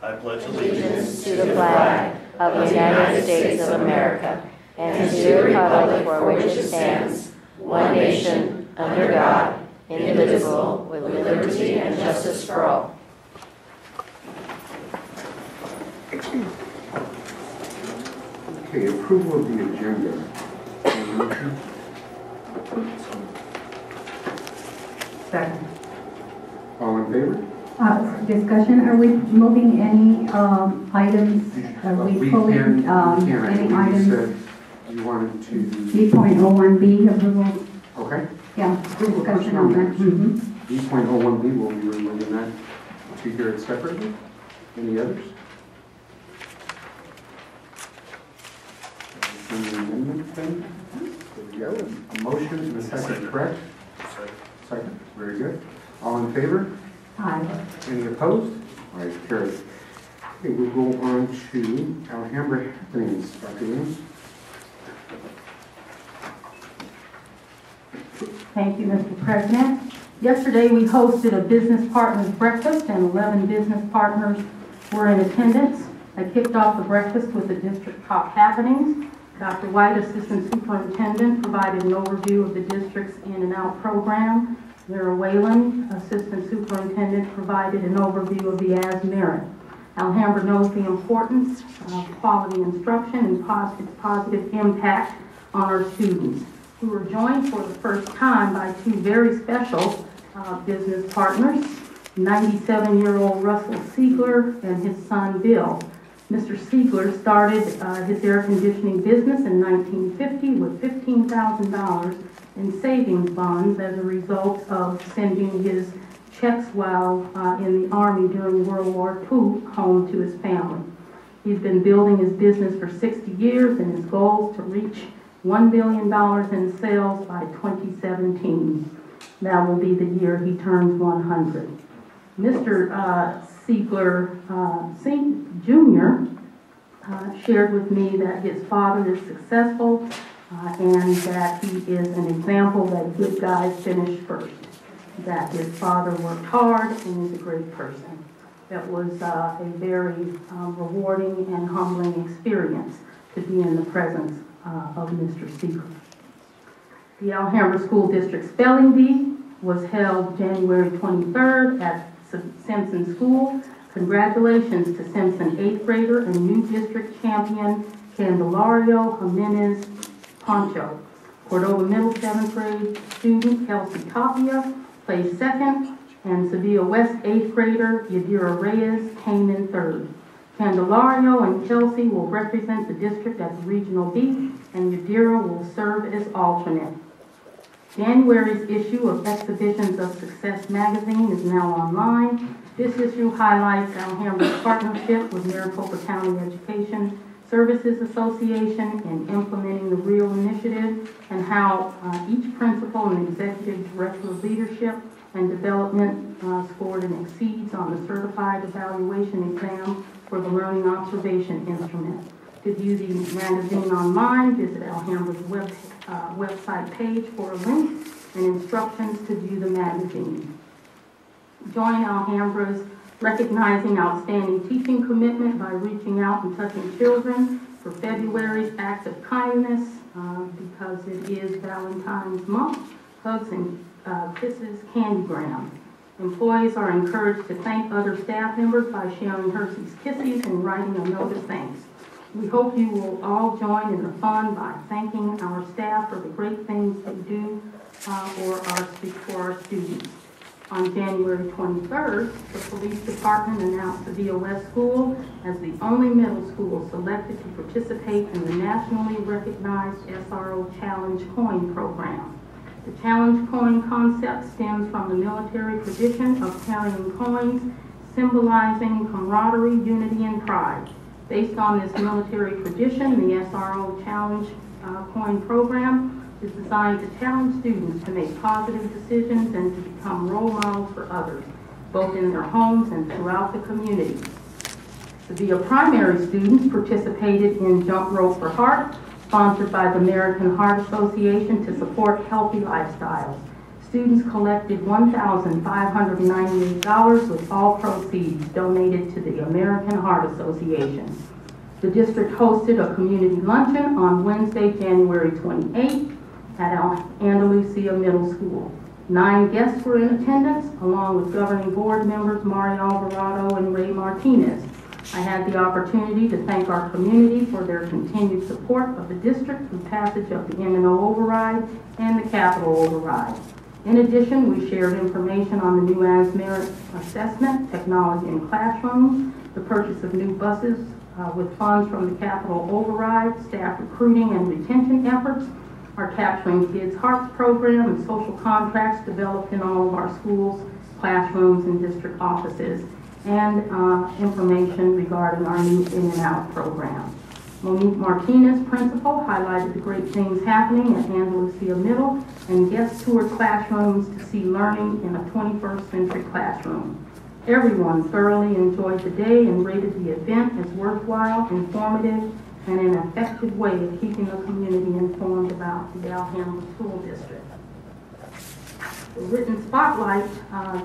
I pledge allegiance to the flag of the United States of America and to the republic for which it stands, one nation, under God, indivisible, with liberty and justice for all. Okay, approval of the agenda. Second. All in favor? Discussion, are we moving any items? Are we pulling any items? Said you wanted to... 3.01B approval. Okay. Yeah, discussion on that. Mm-hmm. 3.01B, we'll be removing that to hear it separately. Any others? Any amendment thing? There we go. A motion and a second, correct? Second. Very good. All in favor? Aye. Any opposed? All right, carried. Okay, we'll go on to Alhambra happenings. Dr. Williams. Thank you, Mr. President. Yesterday, we hosted a business partners breakfast, and 11 business partners were in attendance. I kicked off the breakfast with the district top happenings. Dr. White, Assistant Superintendent, provided an overview of the district's in and out program. Vera Whalen, Assistant Superintendent, provided an overview of the AS merit. Alhambra knows the importance of quality instruction and its positive impact on our students. We were joined for the first time by two very special business partners, 97-year-old Russell Siegler and his son Bill. Mr. Siegler started his air conditioning business in 1950 with $15,000 in savings bonds as a result of sending his checks while in the Army during World War II home to his family. He's been building his business for 60 years, and his goal is to reach $1 billion in sales by 2017. That will be the year he turns 100. Mr. Siegler Jr. Shared with me that his father is successful and that he is an example that good guys finish first. That his father worked hard and is a great person. That was a very rewarding and humbling experience to be in the presence of Mr. Siegler. The Alhambra School District Spelling Bee was held January 23rd at Simpson School. Congratulations to Simpson 8th grader and new district champion Candelario Jimenez Poncho. Cordova Middle 7th grade student Kelsey Tapia placed second, and Sevilla West 8th grader Yadira Reyes came in third. Candelario and Kelsey will represent the district at the Regional B, and Yadira will serve as alternate. January's issue of Exhibitions of Success magazine is now online. This issue highlights Alhambra's partnership with Maricopa County Education Services Association in implementing the REAL initiative and how each principal and executive director of leadership and development scored and exceeds on the certified evaluation exam for the learning observation instrument. To view the magazine online, visit Alhambra's website page for a link and instructions to view the magazine. Join Alhambra's Recognizing Outstanding Teaching Commitment by reaching out and touching children for February's Act of Kindness because it is Valentine's Month. Hugs and Kisses Candygram. Employees are encouraged to thank other staff members by sharing Hershey's Kisses and writing a note of thanks. We hope you will all join in the fun by thanking our staff for the great things they do for our students. On January 23rd, the police department announced Sevilla West School as the only middle school selected to participate in the nationally recognized SRO Challenge Coin program. The Challenge Coin concept stems from the military tradition of carrying coins, symbolizing camaraderie, unity, and pride. Based on this military tradition, the SRO Challenge Coin program is designed to challenge students to make positive decisions and to become role models for others, both in their homes and throughout the community. Sevilla primary students participated in Jump Rope for Heart, sponsored by the American Heart Association to support healthy lifestyles. Students collected $1,598 with all proceeds donated to the American Heart Association. The district hosted a community luncheon on Wednesday, January 28th at Andalusia Middle School. 9 guests were in attendance, along with governing board members Mari Alvarado and Ray Martinez. I had the opportunity to thank our community for their continued support of the district through passage of the M&O override and the capital override. In addition, we shared information on the new as merit assessment, technology in classrooms, the purchase of new buses with funds from the capital override, staff recruiting and retention efforts, our Capturing Kids' Hearts program, and social contracts developed in all of our schools, classrooms, and district offices, and information regarding our new In and Out program. Monique Martinez, principal, highlighted the great things happening at Andalusia Middle and guest toured classrooms to see learning in a 21st century classroom. Everyone thoroughly enjoyed the day and rated the event as worthwhile, informative, and an effective way of keeping the community informed about the Alhambra School District. The written spotlight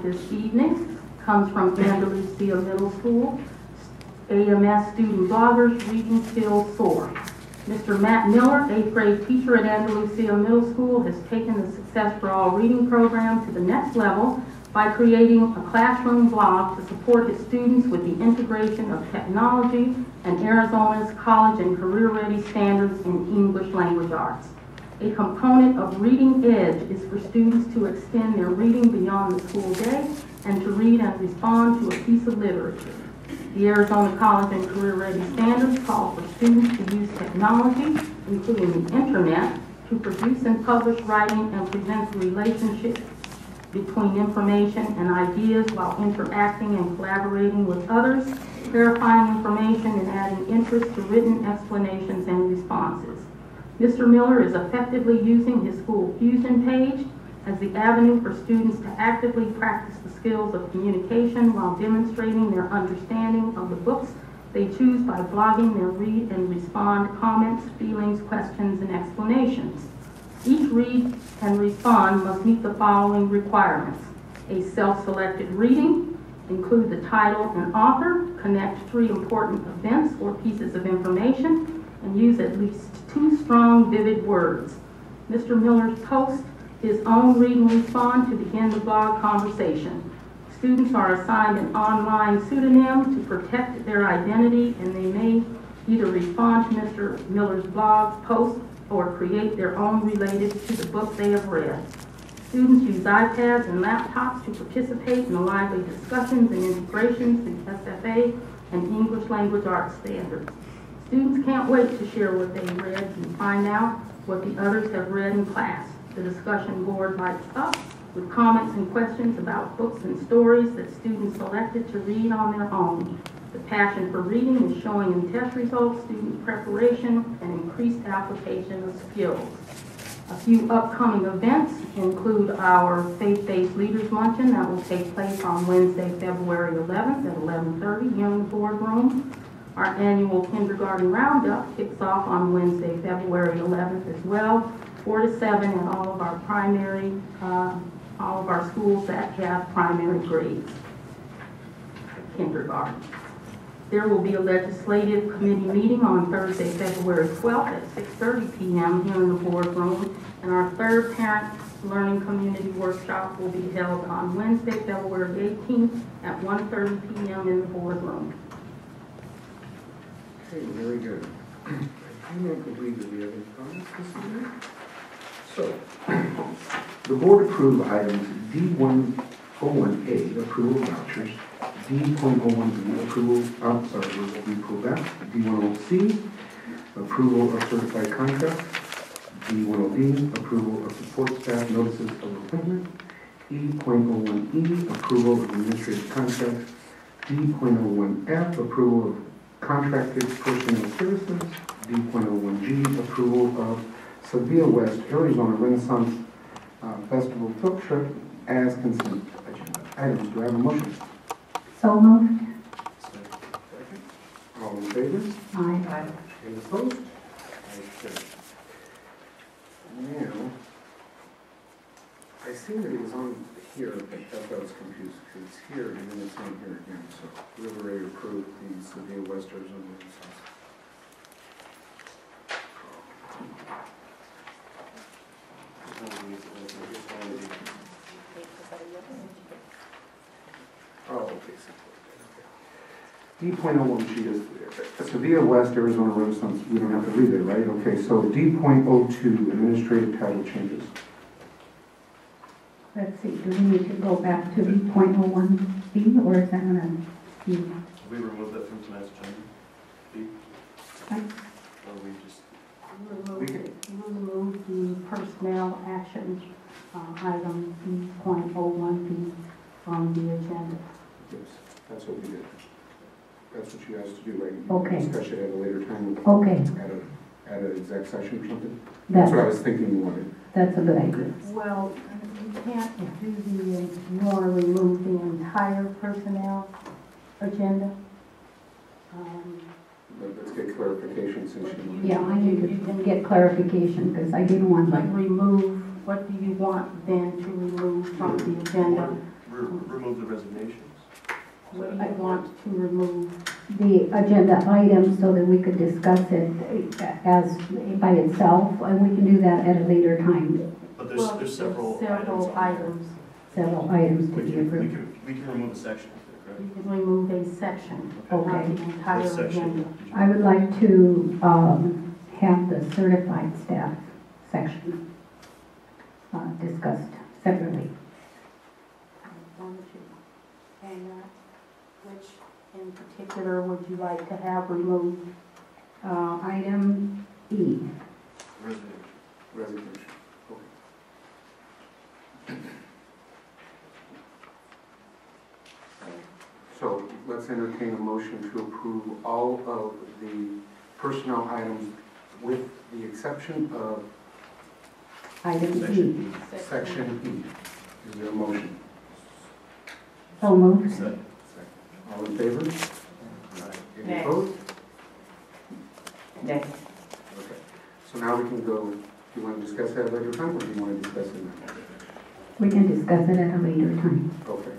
this evening comes from Andalusia Middle School. AMS student bloggers, reading skills soar. Mr. Matt Miller, 8th grade teacher at Andalusia Middle School, has taken the Success for All reading program to the next level by creating a classroom blog to support his students with the integration of technology and Arizona's college and career-ready standards in English language arts. A component of Reading Edge is for students to extend their reading beyond the school day and to read and respond to a piece of literature. The Arizona College and Career Ready Standards call for students to use technology, including the internet, to produce and publish writing and present the relationship between information and ideas while interacting and collaborating with others, clarifying information and adding interest to written explanations and responses. Mr. Miller is effectively using his school Fusion page as the avenue for students to actively practice the skills of communication while demonstrating their understanding of the books they choose by blogging their read and respond comments, feelings, questions, and explanations. Each read and respond must meet the following requirements. A self-selected reading, include the title and author, connect 3 important events or pieces of information, and use at least 2 strong, vivid words. Mr. Miller's post his own read and respond to begin the blog conversation. Students are assigned an online pseudonym to protect their identity, and they may either respond to Mr. Miller's blog post or create their own related to the book they have read. Students use iPads and laptops to participate in the lively discussions and integrations in SFA and English language arts standards. Students can't wait to share what they read and find out what the others have read in class. The discussion board lights up with comments and questions about books and stories that students selected to read on their own. The passion for reading is showing in test results, student preparation, and increased application of skills. A few upcoming events include our faith-based leaders luncheon that will take place on Wednesday, February 11th at 11:30 here in the boardroom. Our annual kindergarten roundup kicks off on Wednesday, February 11th as well, 4 to 7 at all of our schools that have primary grades, kindergarten. There will be a legislative committee meeting on Thursday, February 12th at 6:30 p.m. here in the boardroom, and our third parent learning community workshop will be held on Wednesday, February 18th at 1:30 p.m. in the boardroom. Okay, very good. I do not believe that we have any comments this evening. So, the board approved items D101A, approval of vouchers, D.01B, approval of, we approve that, D10C, approval of certified contracts, D10D, approval of support staff notices of appointment, E.01E, approval of administrative contracts, D.01F, approval of contracted personnel services, D.01G, approval of Sevilla West Arizona Renaissance Festival field trip as consent agenda items. Do I have a motion? So moved. Second. All in favor? Aye. Any opposed? Okay. Now, I see think it was on here, but that's why I was confused, because it's here and then it's on here again, so we have already approved the Severe West Arizona Renaissance. Oh, okay. D.01, she is Severe West Arizona Renaissance. We don't have to read it, right? Okay, so D.02, administrative title changes. Let's see, do we need to go back to B.01B, or is that gonna be? We remove that from tonight's agenda? B? Or we just... Remove the personnel action item B.01B from the agenda. Yes, that's what we did. That's what you asked to do, right? You Okay. Discuss it at a later time. Okay. At an exec session or something? That's That's what I was thinking you wanted. That's a good idea. Well, you can't do you want to remove the entire personnel agenda? Let's get clarification since you... Yeah, I need to get clarification, because I didn't want Like to. remove, what do you want then to remove from the agenda? Remove the resignations? What do you want to remove? The agenda item so that we could discuss it as by itself, and we can do that at a later time. But Well, there's several several items. Several items to We be can, approved. we can remove a section of it, You right? can remove a section, Okay. not the entire What section? agenda. did you- I would like to have the certified staff section discussed separately. And which in particular would you like to have removed? Item E. Resignation. Resignation. Okay. So let's entertain a motion to approve all of the personnel items with the exception of Item E. Section section E. Is there a motion? So moved. E. Second. All in favor? Right. Any Nay. opposed? Nay. Okay. So now we can go, do you want to discuss that at a later time, or do you want to discuss it now? We can discuss it at a later time. Okay.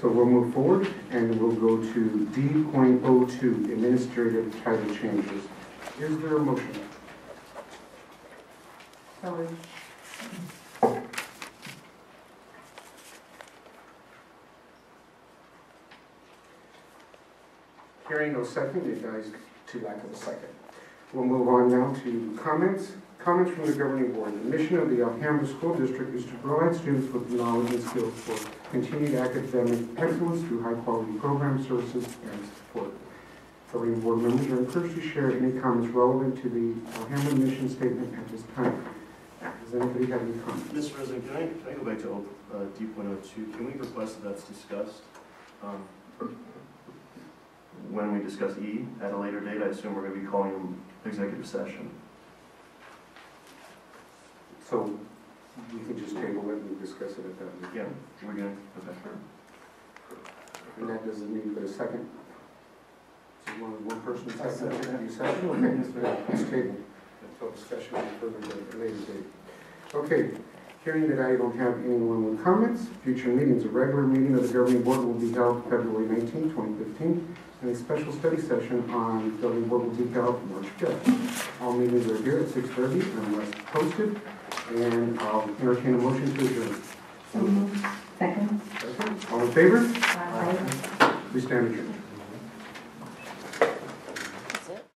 So we'll move forward, and we'll go to D.02, administrative title changes. Is there a motion? So Hearing no second, it dies to lack of a second. We'll move on now to comments. Comments from the governing board. The mission of the Alhambra School District is to provide students with knowledge and skills for continued academic excellence through high-quality programs, services, and support. Governing board members are encouraged to share any comments relevant to the Alhambra mission statement at this time. Does anybody have any comments? Mr. President, can I go back to D.02? Can we request that that's discussed when we discuss E at a later date? I assume we're going to be calling them executive session. So we can just table it and discuss it at that meeting. Yeah, we're going to, okay. And that doesn't need but a second. So one person I second, second. you second? Okay, it's tabled. So discussion will be further at a later date. Okay, hearing that I don't have anyone with comments, future meetings, a regular meeting of the governing board will be held February 19, 2015, and a special study session on the governing board will be held March 5th. All meetings are here at 6:30 unless posted, and I'll entertain a motion to adjourn. So moved. Second. Okay, all in favor? Aye. We stand adjourned.